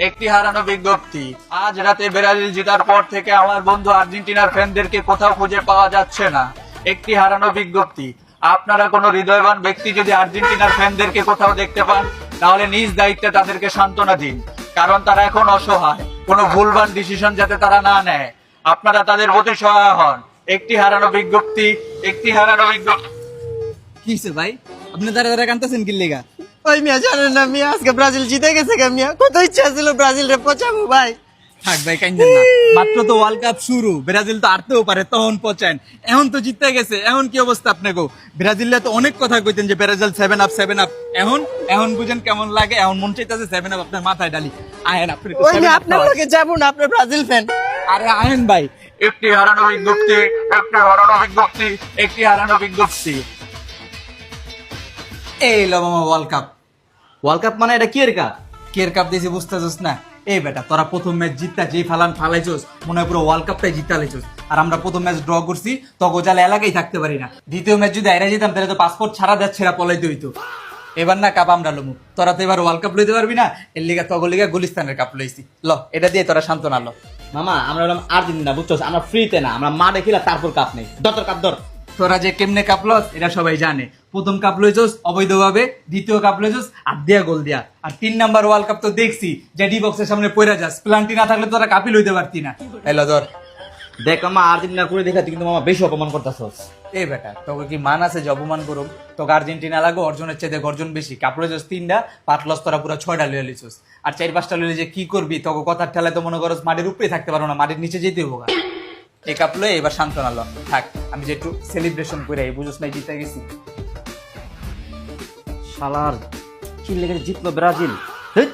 একটি হারানো বিজ্ঞপ্তি। আজ রাতে ব্রাজিল জেতার পর থেকে আমার বন্ধু আর্জেন্টিনার ফ্যানদেরকে কোথাও খুঁজে পাওয়া যাচ্ছে না। একটি হারানো বিজ্ঞপ্তি। আপনারা কোনো হৃদয়বান ব্যক্তি যদি আর্জেন্টিনার ফ্যানদেরকে কোথাও দেখতে পান, তাহলে নিজ দায়িত্বে তাদেরকে সান্ত্বনা দিন, কারণ তারা এখন অসহায়। কোনো ভুলভাল ডিসিশন যাতে তারা না নেয়, আপনারা তাদের প্রতি সহায় হন। একটি হারানো বিজ্ঞপ্তি, একটি হারানো বিজ্ঞপ্তি। কি হইছে ভাই, আপনি দাঁড়া দাঁড়া কাঁদতেছেন কি লিগা? ওই মিয়া জানেন না মিয়া, আজকে ব্রাজিল জিতে গেছে গে মিয়া। কত ইচ্ছা ছিল ব্রাজিল রে পচাবো ভাই। থাক ভাই, কাইন্দেন না, মাত্র তো ওয়ার্ল্ড কাপ শুরু, ব্রাজিল তো হারতেও পারে, তখন পচান। এখন তো জিতে গেছে, এখন কি অবস্থা আপনাকে? ব্রাজিলে তো অনেক কথা কইতেন যে ব্রাজিল 7 আপ 7 আপ। এখন এখন বুঝেন কেমন লাগে, এখন মন চাইতেছে 7 আপ আপনার মাথায় ডালি। আহেন আপনি ওই মিয়া আপনার লগে যাবো না, আপনার ব্রাজিল ফ্যান। আরে আহেন ভাই। একটি হারানো বিজ্ঞপ্তি, একটি হারানো বিজ্ঞপ্তি, একটি হারানো বিজ্ঞপ্তি। এই লো মামা ওয়ার্ল্ড কাপ। ওয়ার্ল্ড কাপ মানে এটা কি এর কাপ? কের কাপ দিয়েছি বুঝতেছস না? এই বেটা, তোরা প্রথম ম্যাচ জিততা যেই ফালাইছস, মনে হয় পুরো ওয়ার্ল্ড কাপটাই জিতালাইছস। আর আমরা প্রথম ম্যাচ ড্র করছি, তখন জালে এলাকায় থাকতে পারি না। দ্বিতীয় ম্যাচ যদি হাইরা যেতাম, তাহলে তো পাসপোর্ট ছাড়া যাচ্ছে না, পলাইতে হইতো। এবার না কাপ আমরা লমু, তোরা তো এবার ওয়ার্ল্ড কাপ লইতে পারবি না। এর লিগা তগর লিগা গুলিস্তানের কাপ লইছি। ল, এটা দিয়ে তোরা সান্ত্বনা ল। মামা আমরা হলাম আর্জেন্টিনা, বুঝছস? আমরা ফ্রিতে না, আমরা মাঠে খেলা, তারপর কাপ নেই। দর কাপ ধর। তোরা যে কেমনে কাপ লস এটা সবাই জানে। প্রথম কাপ লইছস অবৈধভাবে, দ্বিতীয় কাপ লইছস আর দিয়া গোল দিয়া, আর 3 নাম্বার ওয়ার্ল্ড কাপ তো দেখছি যে ডি বক্সের সামনে পয়রা যাস। প্লান্টি না থাকলে তোরা কাপই লইতে পারতি না। এলো ধর। দেখ মামা, আর্জেন্টিনা করে দেখাচ্ছি, কিন্তু মামা বেশি অপমান করতেছস। এই বেটা, তোকে কি মান আছে যে অপমান করুম? তোকে আর্জেন্টিনা লাগো, অর্জনের চেয়ে গর্জন বেশি। কাপ লইছস 3টা, পাট লস তোরা পুরো 6টা লইয়া লিছস। আর 4-5টা লইলে যে কি করবি? তোকে কথার ঠেলায় তো মনে করস মাটির উপরে থাকতে পারো না, মাটির নিচে যেতে হবো। এই কাপ লয়ে এবার সান্ত্বনা ল। থাক, আমি যে একটু সেলিব্রেশন করে বুঝোস না জিতে গেছি। শালার কি লেগে জিতলো ব্রাজিল। হেৎ।